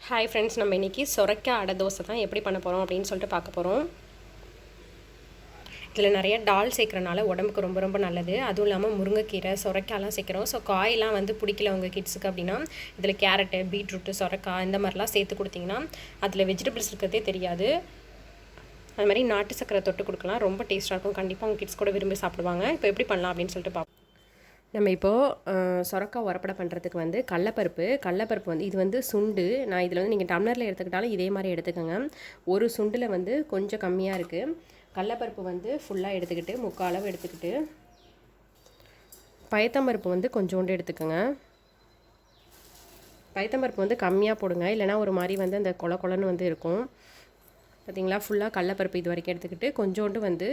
Hi friends, நம்ம இன்றைக்கி சொரைக்காய் அடை தோசை தான் எப்படி பண்ண போகிறோம் அப்படின்னு சொல்லிட்டு பார்க்க போகிறோம். இதில் நிறைய டால் சேர்க்குறனால உடம்புக்கு ரொம்ப ரொம்ப நல்லது. அதுவும் இல்லாமல் முருங்கைக்கீரை, சொரைக்காயெலாம் சேர்க்குறோம். ஸோ காயெலாம் வந்து பிடிக்கல உங்கள் கிட்ஸுக்கு அப்படின்னா இதில் கேரட்டு, பீட்ரூட்டு, சொரைக்காய் இந்த மாதிரிலாம் சேர்த்து கொடுத்திங்கன்னா அதில் வெஜிடபிள்ஸ் இருக்கிறதே தெரியாது. அது மாதிரி நாட்டு சக்கரை தொட்டு கொடுக்கலாம், ரொம்ப டேஸ்ட்டாக இருக்கும். கண்டிப்பாக உங்கள் கிட்ஸ் கூட விரும்பி சாப்பிடுவாங்க. இப்போ எப்படி பண்ணலாம் அப்படின்னு சொல்லிட்டு பார்ப்போம். நம்ம இப்போது சொரக்காய் உரப்படை பண்ணுறதுக்கு வந்து கடலப்பருப்பு வந்து இது வந்து சுண்டு. நான் இதில் வந்து நீங்கள் டம்ளரில் எடுத்துக்கிட்டாலும் இதே மாதிரி எடுத்துக்கோங்க. ஒரு சுண்டில் வந்து கொஞ்சம் கம்மியாக இருக்குது. கடலப்பருப்பு வந்து ஃபுல்லாக எடுத்துக்கிட்டு 3/4 அளவு எடுத்துக்கிட்டு, பயத்தம்பருப்பு வந்து கொஞ்சோண்டு எடுத்துக்கோங்க. பயத்தம்பருப்பு வந்து கம்மியாக போடுங்க, இல்லைனா ஒரு மாதிரி வந்து அந்த கொலன்னு வந்து இருக்கும். பார்த்திங்களா, ஃபுல்லாக கடலப்பருப்பு இது வரைக்கும் எடுத்துக்கிட்டு கொஞ்சோண்டு வந்து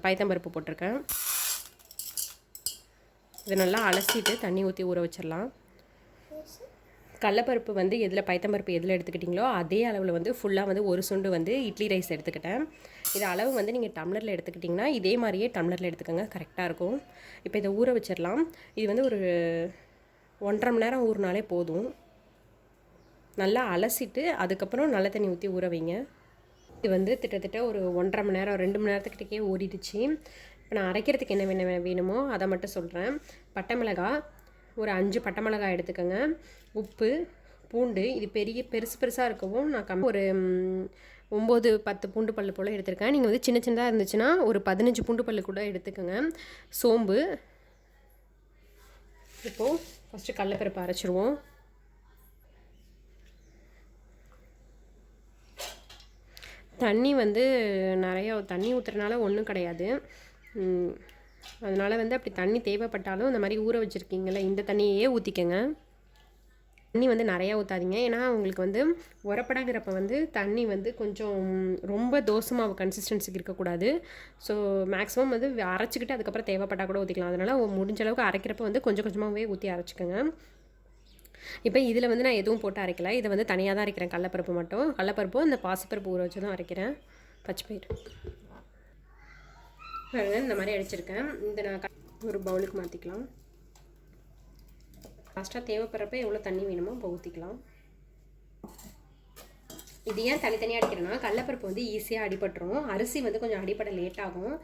பயத்தம்பருப்பு போட்டிருக்கேன். இதை நல்லா அலசிட்டு தண்ணி ஊற்றி ஊற வச்சிடலாம். கடலப்பருப்பு வந்து பயத்தம்பருப்பு எதில் எடுத்துக்கிட்டிங்களோ அதே அளவில் வந்து ஃபுல்லாக வந்து ஒரு சுண்டு வந்து இட்லி ரைஸ் எடுத்துக்கிட்டேன். இது அளவு வந்து நீங்கள் டம்ளரில் எடுத்துக்கிட்டிங்கன்னா இதே மாதிரியே டம்ளரில் எடுத்துக்கோங்க, கரெக்டாக இருக்கும். இப்போ இதை ஊற வச்சிடலாம். இது வந்து ஒரு 1.5 மணி நேரம் ஊறினாலே போதும். நல்லா அலசிட்டு அதுக்கப்புறம் நல்ல தண்ணி ஊற்றி ஊற வைங்க. இது வந்து கிட்டத்தட்ட ஒரு 1.5 மணி நேரம் 2 மணி நேரத்துக்கிட்டே ஊறிடுச்சு. இப்போ நான் அரைக்கிறதுக்கு என்ன வேணுமோ அதை மட்டும் சொல்கிறேன். பட்டை மிளகாய் ஒரு 5 பட்டை மிளகாய் எடுத்துக்கோங்க. உப்பு, பூண்டு இது பெருசாக இருக்கவும் நான் ஒரு 9-10 பூண்டு பல் போல் எடுத்துருக்கேன். நீங்கள் வந்து சின்னதாக இருந்துச்சுன்னா ஒரு 15 பூண்டு பல் கூட எடுத்துக்கோங்க. சோம்பு. இப்போது ஃபஸ்ட்டு கடலப்பருப்பு அரைச்சிருவோம். தண்ணி வந்து நிறையா தண்ணி ஊற்றுறதுனால ஒன்றும் கிடையாது. அதனால் வந்து அப்படி தண்ணி தேவைப்பட்டாலும் இந்த மாதிரி ஊற வச்சுருக்கீங்கள இந்த தண்ணியே ஊற்றிக்கங்க. தண்ணி வந்து நிறையா ஊற்றாதீங்க, ஏன்னா உங்களுக்கு வந்து உரப்படாங்கிறப்ப வந்து தண்ணி வந்து கொஞ்சம் ரொம்ப தோசை மாவு கன்சிஸ்டன்சிக்கு இருக்கக்கூடாது. ஸோ மேக்ஸிமம் வந்து அரைச்சிக்கிட்டு அதுக்கப்புறம் தேவைப்பட்டால் கூட ஊற்றிக்கலாம். அதனால் முடிஞ்ச அளவுக்கு அரைக்கிறப்ப வந்து கொஞ்சம் கொஞ்சமாகவே ஊற்றி அரைச்சிக்கோங்க. இப்போ இதில் வந்து நான் எதுவும் போட்டு அரைக்கல, இதை வந்து தனியாக தான் அரைக்கிறேன். கடலப்பருப்பு மட்டும், கடலப்பருப்பும் இந்த பாசிப்பருப்பு ஊற வச்சு தான் அரைக்கிறேன். பச்சைப்பயிறு இந்த மாதிரி அடிச்சிருக்கேன். இந்த நான் ஒரு பவுலுக்கு மாற்றிக்கலாம். லாஸ்ட்டாக தேவைப்படுறப்ப எவ்வளோ தண்ணி வேணுமோ இப்போ ஊற்றிக்கலாம். இது ஏன் தனித்தனியாக அடிக்கிறேன்னா கடலப்பருப்பு வந்து ஈஸியாக அடிபட்டுரும், அரிசி வந்து கொஞ்சம் அடிப்படை லேட் ஆகும்.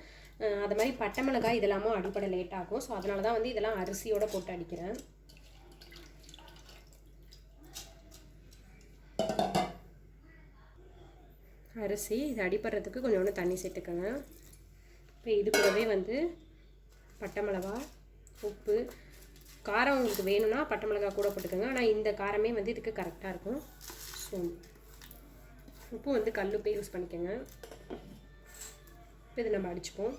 அது மாதிரி பட்டை மிளகாய் இதெல்லாமும் அடிப்படை லேட் ஆகும். ஸோ அதனால தான் வந்து இதெல்லாம் அரிசியோடு போட்டு அடிக்கிறேன். அரிசி இது அடிப்படுறதுக்கு கொஞ்சோண்டு தண்ணி சேர்த்துக்கோங்க. இப்போ இது கூடவே வந்து பட்டை மிளகா, உப்பு, காரம் உங்களுக்கு வேணும்னா பட்டை மிளகா கூட போட்டுக்கோங்க. ஆனால் இந்த காரமே வந்து இதுக்கு கரெக்டாக இருக்கும். ஸோ உப்பு வந்து கல்லுப்பே யூஸ் பண்ணிக்கோங்க. இப்போ இது நம்ம அடிச்சுப்போம்.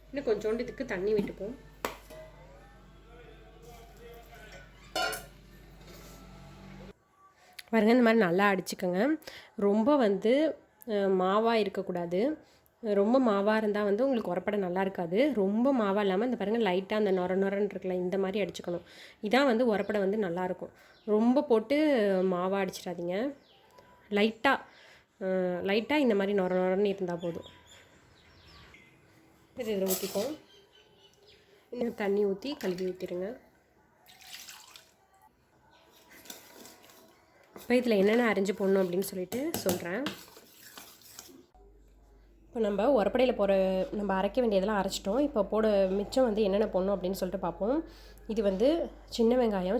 இன்னும் கொஞ்சோண்டு இதுக்கு தண்ணி விட்டுப்போம். பாருங்க, இந்த மாதிரி நல்லா அடிச்சுக்கோங்க. ரொம்ப வந்து மாவாக இருக்கக்கூடாது. ரொம்ப மாவாக இருந்தால் வந்து உங்களுக்கு உரப்படை நல்லா இருக்காது. ரொம்ப மாவாக இல்லாமல் இந்த பாருங்கள் லைட்டாக அந்த நொரன்னு இருக்குல்ல, இந்த மாதிரி அடிச்சுக்கணும். இதான் வந்து உரப்படை வந்து நல்லாயிருக்கும். ரொம்ப போட்டு மாவாக அடிச்சிடாதீங்க. லைட்டாக இந்த மாதிரி நொரன்னு இருந்தால் போதும். இது இதில் ஊற்றிப்போம். இன்னும் தண்ணி ஊற்றி கழுவி ஊற்றிடுங்க. இப்போ இதில் என்னென்ன அரைஞ்சி போடணும் அப்படின்னு சொல்லிட்டு சொல்கிறேன். இப்போ நம்ம உரப்படையில் நம்ம அரைக்க வேண்டியதெல்லாம் அரைச்சிட்டோம். இப்போ மிச்சம் வந்து என்னென்ன போடணும் அப்படின்னு சொல்லிட்டு பார்ப்போம். இது வந்து சின்ன வெங்காயம்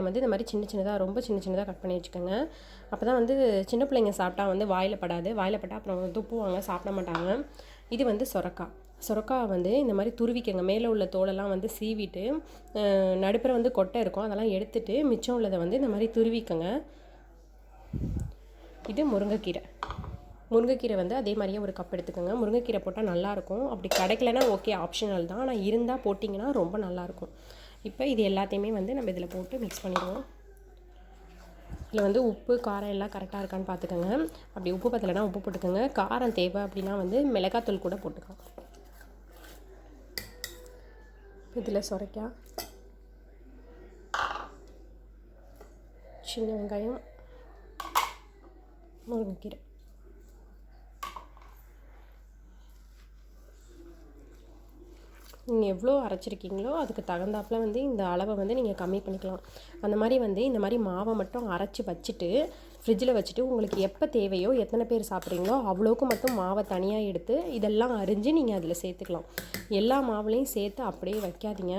வந்து இந்த மாதிரி ரொம்ப சின்னதாக கட் பண்ணி வச்சுக்கோங்க. அப்போ தான் வந்து சின்ன பிள்ளைங்க சாப்பிட்டா வந்து வாயில் பட்டால் அப்புறம் துப்புவாங்க, சாப்பிட மாட்டாங்க. இது வந்து சொரக்காய் வந்து இந்த மாதிரி துருவிக்கங்க. மேலே உள்ள தோலெல்லாம் வந்து சீவிட்டு நடுப்புற வந்து கொட்டை இருக்கும், அதெல்லாம் எடுத்துட்டு மிச்சம் உள்ளதை வந்து இந்த மாதிரி துருவிக்கங்க. இது முருங்கைக்கீரை வந்து அதே மாதிரியே ஒரு கப் எடுத்துக்கோங்க. முருங்கைக்கீரை போட்டால் நல்லாயிருக்கும். அப்படி கிடைக்கலனா ஓகே, ஆப்ஷனல் தான். ஆனால் இருந்தால் போட்டிங்கன்னா ரொம்ப நல்லாயிருக்கும். இப்போ இது எல்லாத்தையுமே வந்து நம்ம இதில் போட்டு மிக்ஸ் பண்ணிடுவோம். இதில் வந்து உப்பு, காரம் எல்லாம் கரெக்டாக இருக்கான்னு பார்த்துக்கோங்க. அப்படி உப்பு பத்தலைன்னா உப்பு போட்டுக்கோங்க. காரம் தேவை அப்படின்னா வந்து மிளகாத்தூள் கூட போட்டுக்கலாம். இதில் சொரைக்காய், சின்ன வெங்காயம், முருங்கைக்கீரை. நீங்கள் எவ்வளோ அரைச்சிருக்கீங்களோ அதுக்கு தகுந்தாப்பில் வந்து இந்த அளவை வந்து நீங்கள் கம்மி பண்ணிக்கலாம். அந்த மாதிரி வந்து இந்த மாதிரி மாவை மட்டும் அரைச்சி வச்சுட்டு ஃப்ரிட்ஜில் வச்சுட்டு உங்களுக்கு எப்போ தேவையோ எத்தனை பேர் சாப்பிட்றீங்களோ அவ்வளோக்கு மட்டும் மாவை தனியாக எடுத்து இதெல்லாம் அரிஞ்சு நீங்கள் அதில் சேர்த்துக்கலாம். எல்லா மாவுலையும் சேர்த்து அப்படியே வைக்காதீங்க.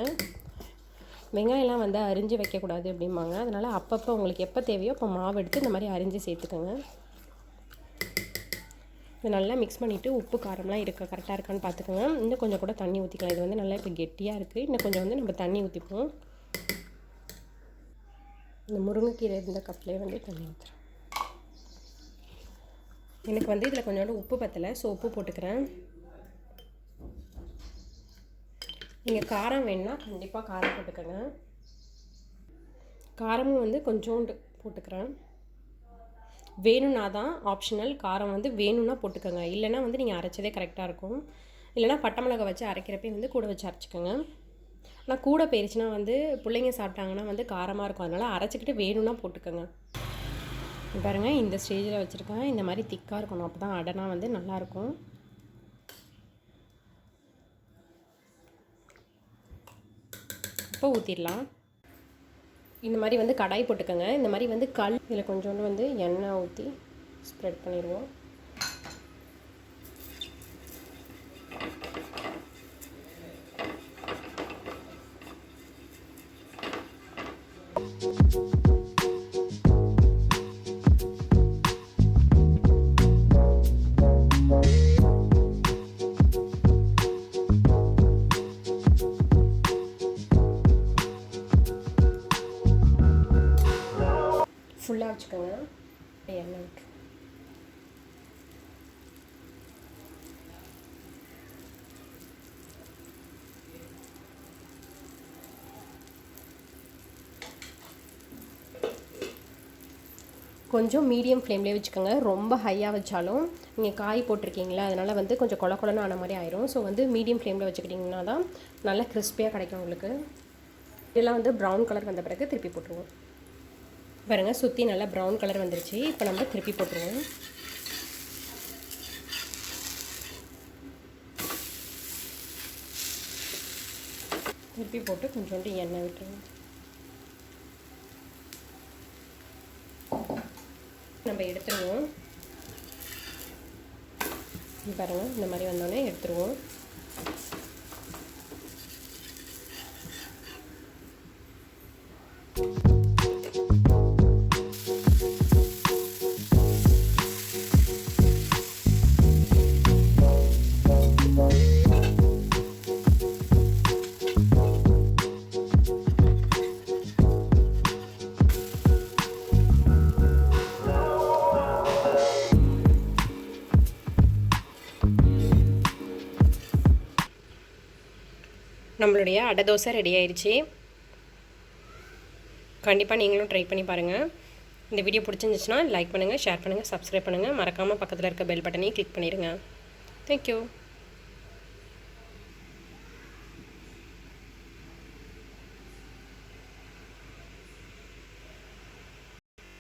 வெங்காயம்லாம் வந்து அரிஞ்சு வைக்கக்கூடாது அப்படிம்பாங்க. அதனால் அப்பப்போ உங்களுக்கு எப்போ தேவையோ அப்போ மாவு எடுத்து இந்த மாதிரி அரிஞ்சு சேர்த்துக்கோங்க. இதை நல்லா மிக்ஸ் பண்ணிவிட்டு உப்பு காரம்லாம் கரெக்டாக இருக்கான்னு பார்த்துக்கோங்க. இன்னும் கொஞ்சம் கூட தண்ணி ஊற்றிக்கலாம். இது வந்து நல்லா இப்போ கெட்டியாக இருக்குது. இன்னும் கொஞ்சம் வந்து நம்ம தண்ணி ஊற்றிப்போம். இந்த முருங்கைக்கீரை இருந்த கப்லேயே வந்து தண்ணி ஊற்றுறேன். எனக்கு வந்து இதில் கொஞ்சோண்டு உப்பு பத்தலை, ஸோ உப்பு போட்டுக்கிறேன். நீங்கள் காரம் வேணுன்னா கண்டிப்பாக காரம் போட்டுக்கோங்க. காரமும் வந்து கொஞ்சோண்டு போட்டுக்கிறேன். வேணும்னா தான் ஆப்ஷனல். காரம் வந்து வேணும்னா போட்டுக்கோங்க. இல்லைனா வந்து நீங்கள் அரைச்சதே கரெக்டாக இருக்கும். இல்லைனா பட்டை மிளகா வச்சு அரைக்கிறப்பே வந்து கூட வச்சு அரைச்சிக்கோங்க. ஆனால் கூட போயிடுச்சுன்னா வந்து பிள்ளைங்க சாப்பிட்டாங்கன்னா வந்து காரமாக இருக்கும். அதனால் அரைச்சிக்கிட்டு வேணும்னா போட்டுக்கோங்க. பாருங்கள், இந்த ஸ்டேஜில் வச்சுருக்கேன். இந்த மாதிரி திக்காக இருக்கணும். அப்போ தான் அடைனா வந்து நல்லாயிருக்கும். இப்போ ஊற்றிடலாம். இந்த மாதிரி வந்து கடாய் போட்டுக்கோங்க. இந்த மாதிரி வந்து இதில் கொஞ்சோண்டு வந்து எண்ணெய் ஊற்றி ஸ்ப்ரெட் பண்ணிடுவோம். ஃபுல்லாக வச்சுக்கோங்க. எண்ணெய் விட்டு கொஞ்சம் மீடியம் ஃப்ளேம்லேயே வச்சுக்கோங்க. ரொம்ப ஹையாக வச்சாலும் நீங்கள் காய் போட்டிருக்கீங்களா, அதனால் வந்து கொஞ்சம் கொல கொலன்னு ஆன மாதிரி ஆயிரும். ஸோ வந்து மீடியம் ஃப்ளேமில் வச்சுக்கிட்டிங்கன்னா தான் நல்லா கிறிஸ்பியாக கிடைக்கும் உங்களுக்கு. இதெல்லாம் வந்து ப்ரௌன் கலர் வந்த பிறகு திருப்பி போட்டுருவோம். பாருங்கள், சுற்றி நல்லா ப்ரௌன் கலர் வந்துருச்சு. இப்போ நம்ம திருப்பி போட்டுருவோம். திருப்பி போட்டு கொஞ்சோண்டு எண்ணெய் விட்டுருவோம். நம்ம எடுத்துருவோம். பாருங்கள், இந்த மாதிரி வந்தோடனே எடுத்துருவோம். நம்மளுடைய அடை தோசை ரெடி ஆயிடுச்சு. கண்டிப்பாக நீங்களும் ட்ரை பண்ணி பாருங்கள். இந்த வீடியோ பிடிச்சிருந்துச்சுன்னா லைக் பண்ணுங்கள், ஷேர் பண்ணுங்கள், சப்ஸ்கிரைப் பண்ணுங்கள். மறக்காமல் பக்கத்தில் இருக்க பெல் பட்டனையும் கிளிக் பண்ணிடுங்க. தேங்க்யூ.